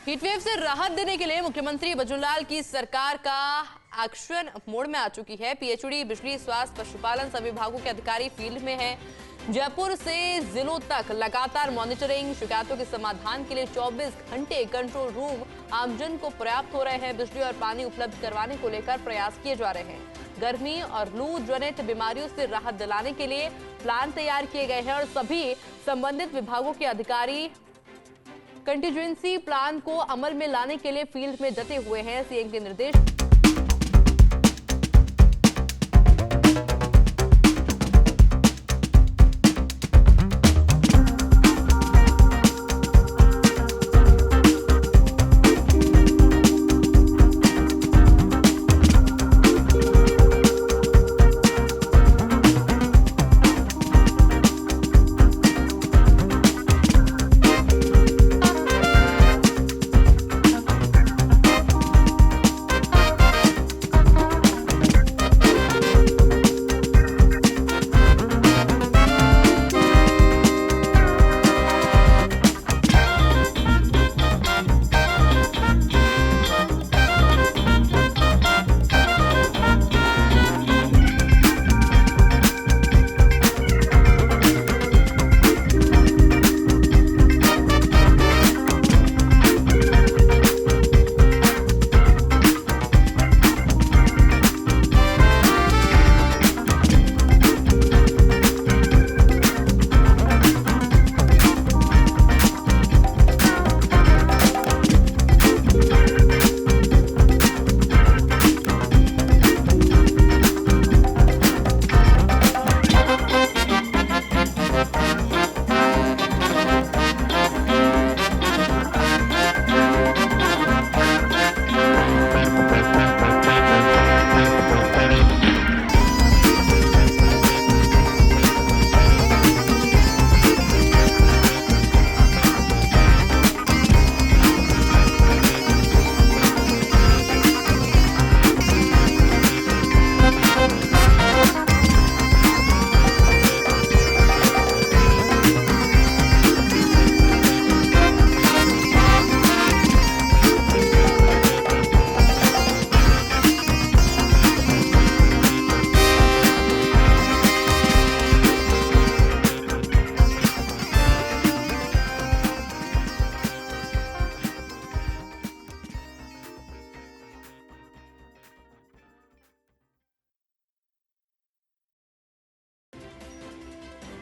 Heatwave से राहत देने के लिए मुख्यमंत्री बजूलाल की सरकार का एक्शन मोड में आ चुकी है। पीएचईडी, बिजली, स्वास्थ्य, पशुपालन सभी विभागों के अधिकारी फील्ड में हैं। जयपुर से जिलों तक लगातार मॉनिटरिंग, शिकायतों के समाधान के लिए 24 घंटे कंट्रोल रूम आमजन को पर्याप्त हो रहे हैं। बिजली और पानी उपलब्ध करवाने को लेकर प्रयास किए जा रहे हैं। गर्मी और लू जनित बीमारियों से राहत दिलाने के लिए प्लान तैयार किए गए हैं और सभी संबंधित विभागों के अधिकारी कंटीजेंसी प्लान को अमल में लाने के लिए फील्ड में डटे हुए हैं। सीएम के निर्देश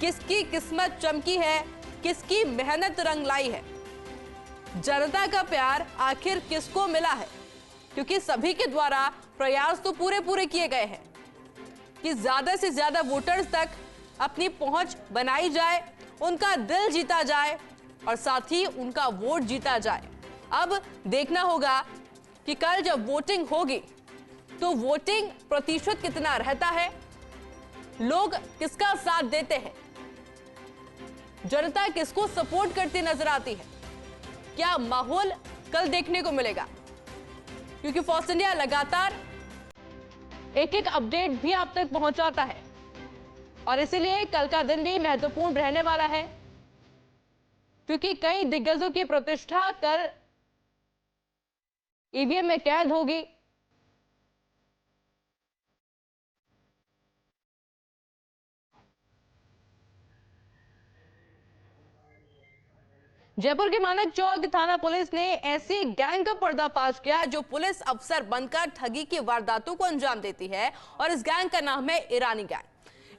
किसकी किस्मत चमकी है, किसकी मेहनत रंग लाई है, जनता का प्यार आखिर किसको मिला है। क्योंकि सभी के द्वारा प्रयास तो पूरे किए गए हैं कि ज्यादा से ज्यादा वोटर्स तक अपनी पहुंच बनाई जाए, उनका दिल जीता जाए और साथ ही उनका वोट जीता जाए। अब देखना होगा कि कल जब वोटिंग होगी तो वोटिंग प्रतिशत कितना रहता है, लोग किसका साथ देते हैं, जनता किसको सपोर्ट करती नजर आती है, क्या माहौल कल देखने को मिलेगा। क्योंकि फोर्स इंडिया लगातार एक एक अपडेट भी आप तक पहुंचाता है और इसीलिए कल का दिन भी महत्वपूर्ण रहने वाला है। क्योंकि कई दिग्गजों की प्रतिष्ठा कल ईवीएम में कैद होगी। जयपुर के मानक चौक थाना पुलिस ने ऐसी गैंग का पर्दाफाश किया जो पुलिस अफसर बनकर ठगी की वारदातों को अंजाम देती है और इस गैंग का नाम है ईरानी गैंग।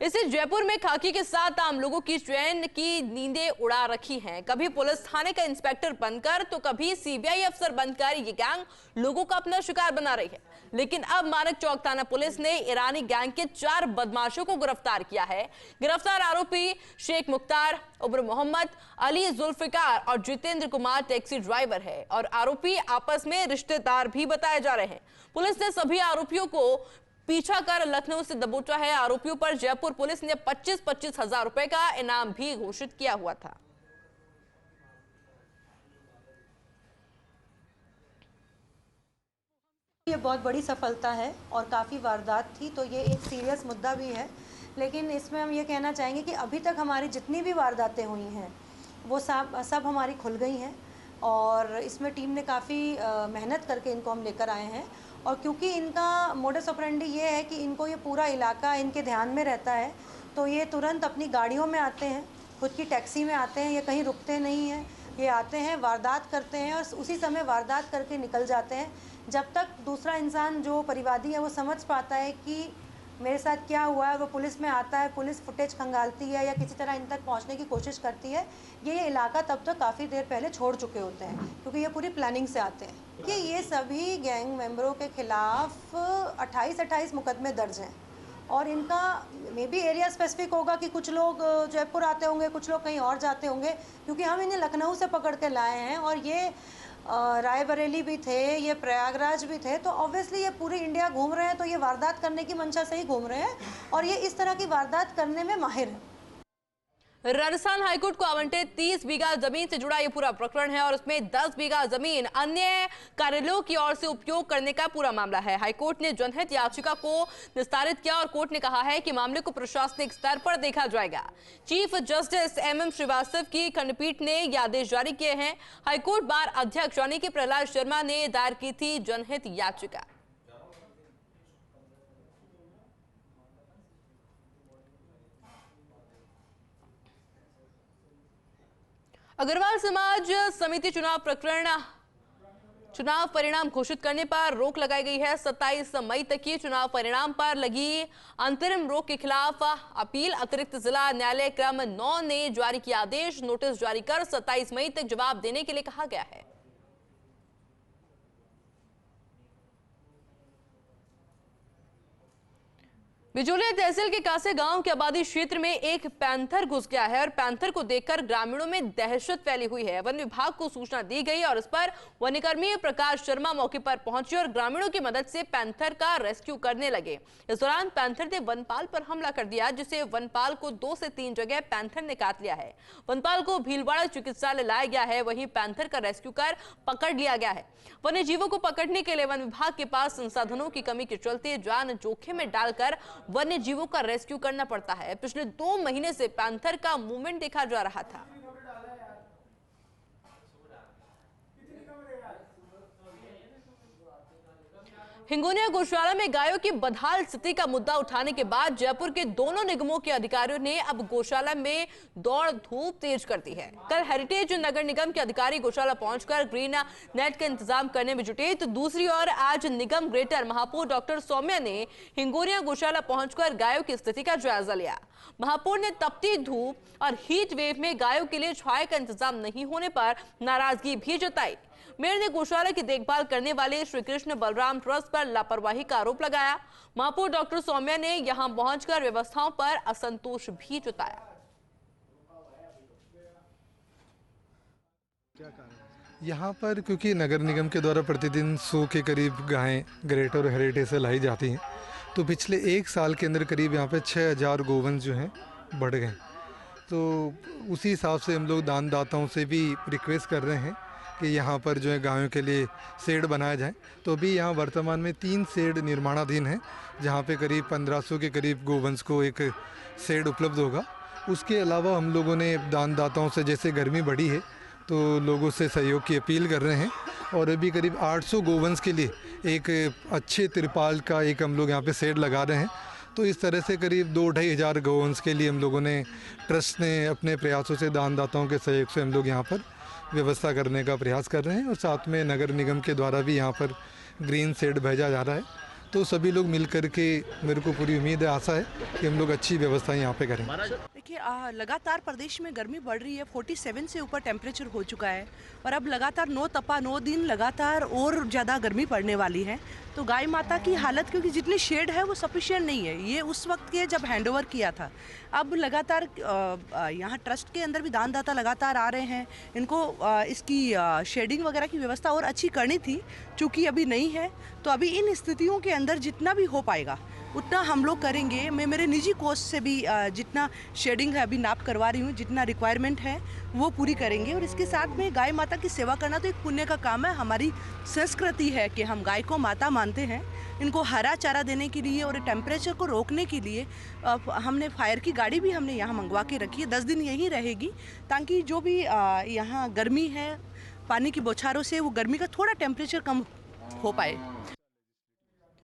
इसे जयपुर में खाकी के साथ आम लोगों की चैन की नींदें उड़ा रखी हैं। कभी पुलिस थाने का इंस्पेक्टर बनकर तो कभी सीबीआई अफसर बनकर ये गैंग लोगों का अपना शिकार बना रही है। लेकिन अब मानक चौक थाना पुलिस ने ईरानी गैंग के 4 बदमाशों को गिरफ्तार किया है। गिरफ्तार आरोपी शेख मुख्तार, उमर मोहम्मद, अली जुल्फिकार और जितेंद्र कुमार टैक्सी ड्राइवर है और आरोपी आपस में रिश्तेदार भी बताए जा रहे हैं। पुलिस ने सभी आरोपियों को पीछा कर लखनऊ से दबोचा है। आरोपियों पर जयपुर पुलिस ने 25-25 हजार रुपए का इनाम भी घोषित किया हुआ था। ये बहुत बड़ी सफलता है और काफ़ी वारदात थी, तो ये एक सीरियस मुद्दा भी है। लेकिन इसमें हम ये कहना चाहेंगे कि अभी तक हमारी जितनी भी वारदातें हुई हैं वो सब हमारी खुल गई हैं और इसमें टीम ने काफ़ी मेहनत करके इनको हम लेकर आए हैं। और क्योंकि इनका मोडस ऑपरेंडी ये है कि इनको ये पूरा इलाका इनके ध्यान में रहता है, तो ये तुरंत अपनी गाड़ियों में आते हैं, खुद की टैक्सी में आते हैं, ये कहीं रुकते नहीं हैं, ये आते हैं, वारदात करते हैं और उसी समय वारदात करके निकल जाते हैं। जब तक दूसरा इंसान जो परिवादी है वो समझ पाता है कि मेरे साथ क्या हुआ है, वो पुलिस में आता है, पुलिस फुटेज खंगालती है या किसी तरह इन तक पहुंचने की कोशिश करती है, ये इलाका तब तक काफ़ी देर पहले छोड़ चुके होते हैं, क्योंकि ये पूरी प्लानिंग से आते हैं। कि ये सभी गैंग मेंबरों के खिलाफ 28 मुकदमे दर्ज हैं और इनका मे बी एरिया स्पेसिफिक होगा कि कुछ लोग जयपुर आते होंगे, कुछ लोग कहीं और जाते होंगे, क्योंकि हम इन्हें लखनऊ से पकड़ के लाए हैं और ये रायबरेली भी थे, ये प्रयागराज भी थे, तो ऑब्वियसली ये पूरी इंडिया घूम रहे हैं, तो ये वारदात करने की मंशा से ही घूम रहे हैं और ये इस तरह की वारदात करने में माहिर हैं। राजस्थान हाईकोर्ट को आवंटित 30 बीघा जमीन से जुड़ा ये पूरा प्रकरण है और उसमें 10 बीघा जमीन अन्य कार्यालयों की ओर से उपयोग करने का पूरा मामला है। हाईकोर्ट ने जनहित याचिका को निस्तारित किया और कोर्ट ने कहा है कि मामले को प्रशासनिक स्तर पर देखा जाएगा। चीफ जस्टिस MM श्रीवास्तव की खंडपीठ ने ये आदेश जारी किए हैं। हाईकोर्ट बार अध्यक्ष यानी कि प्रहलाद शर्मा ने दायर की थी जनहित याचिका। अग्रवाल समाज समिति चुनाव प्रकरण चुनाव परिणाम घोषित करने पर रोक लगाई गई है। 27 मई तक की चुनाव परिणाम पर लगी अंतरिम रोक के खिलाफ अपील अतिरिक्त जिला न्यायालय क्रम 9 ने जारी किया आदेश। नोटिस जारी कर 27 मई तक जवाब देने के लिए कहा गया है। बिजोलिया तहसील के कासे गांव के आबादी क्षेत्र में एक पैंथर घुस गया है और पैंथर को देखकर ग्रामीणों में दहशत फैली हुई है। वन विभाग को सूचना दी गई और इस पर वनकर्मी प्रकाश शर्मा मौके पर पहुंचे और ग्रामीणों की मदद से पैंथर का रेस्क्यू करने लगे। इस दौरान पैंथर ने वनपाल पर हमला कर दिया, जिसे वनपाल को 2 से 3 जगह पैंथर ने काट लिया है। वनपाल को भीलवाड़ा चिकित्सालय लाया गया है, वहीं पैंथर का रेस्क्यू कर पकड़ लिया गया है। वन्य जीवों को पकड़ने के लिए वन विभाग के पास संसाधनों की कमी के चलते जान जोखिम में डालकर वन्य जीवों का रेस्क्यू करना पड़ता है। पिछले 2 महीने से पैंथर का मूवमेंट देखा जा रहा था। हिंगोनिया गौशाला में गायों की बदहाल स्थिति का मुद्दा उठाने के बाद जयपुर के दोनों निगमों के अधिकारियों ने अब गौशाला में दौड़ धूप तेज कर दी है। कल हेरिटेज नगर निगम के अधिकारी गौशाला पहुंचकर ग्रीन नेट का इंतजाम करने में जुटे, तो दूसरी ओर आज निगम ग्रेटर महापौर डॉक्टर सौम्या ने हिंगोनिया गौशाला पहुंचकर गायों की स्थिति का जायजा लिया। महापौर ने तपती धूप और हीट वेव में गायों के लिए छाया का इंतजाम नहीं होने पर नाराजगी भी जताई। मेयर ने गौशाला की देखभाल करने वाले श्री कृष्ण बलराम ट्रस्ट पर लापरवाही का आरोप लगाया। महापौर डॉक्टर सौम्या ने यहां पहुंचकर व्यवस्थाओं पर असंतोष भी जताया। यहाँ पर क्योंकि नगर निगम के द्वारा प्रतिदिन 100 के करीब गायें ग्रेटर और हेरिटेज से लाई जाती हैं, तो पिछले 1 साल के अंदर करीब यहाँ पे 6000 गोवंश जो हैं बढ़ गए। तो उसी हिसाब से हम लोग दानदाताओं से भी रिक्वेस्ट कर रहे हैं कि यहाँ पर जो है गायों के लिए शेड बनाया जाए। तो अभी यहाँ वर्तमान में 3 शेड निर्माणाधीन हैं, जहाँ पे करीब 1500 के करीब गोवंश को एक शेड उपलब्ध होगा। उसके अलावा हम लोगों ने दानदाताओं से, जैसे गर्मी बढ़ी है तो लोगों से सहयोग की अपील कर रहे हैं और अभी करीब 800 गोवंश के लिए एक अच्छे तिरपाल का एक हम लोग यहाँ पे शेड लगा रहे हैं। तो इस तरह से करीब 2-2.5 हज़ार गोवंश के लिए हम लोगों ने, ट्रस्ट ने अपने प्रयासों से, दानदाताओं के सहयोग से हम लोग यहाँ पर व्यवस्था करने का प्रयास कर रहे हैं और साथ में नगर निगम के द्वारा भी यहाँ पर ग्रीन शेड भेजा जा रहा है। तो सभी लोग मिलकर के, मेरे को पूरी उम्मीद है, आशा है कि हम लोग अच्छी व्यवस्था यहाँ पे करेंगे। देखिए, लगातार प्रदेश में गर्मी बढ़ रही है, 47 से ऊपर टेम्परेचर हो चुका है और अब लगातार 9 दिन लगातार और ज़्यादा गर्मी पड़ने वाली है। तो गाय माता की हालत, क्योंकि जितनी शेड है वो सफिशिएंट नहीं है। ये उस वक्त के जब हैंडओवर किया था। अब लगातार यहाँ ट्रस्ट के अंदर भी दानदाता लगातार आ रहे हैं। इनको इसकी शेडिंग वगैरह की व्यवस्था और अच्छी करनी थी, चूँकि अभी नहीं है। तो अभी इन स्थितियों के अंदर जितना भी हो पाएगा उतना हम लोग करेंगे। मैं मेरे निजी कोष से भी जितना शेडिंग है अभी नाप करवा रही हूँ, जितना रिक्वायरमेंट है वो पूरी करेंगे। और इसके साथ में गाय माता की सेवा करना तो एक पुण्य का काम है। हमारी संस्कृति है कि हम गाय को माता मानते हैं। इनको हरा चारा देने के लिए और टेम्परेचर को रोकने के लिए हमने फायर की गाड़ी भी हमने यहाँ मंगवा के रखी है। 10 दिन यहीं रहेगी, ताकि जो भी यहाँ गर्मी है पानी की बौछारों से वो गर्मी का थोड़ा टेम्परेचर कम हो पाए।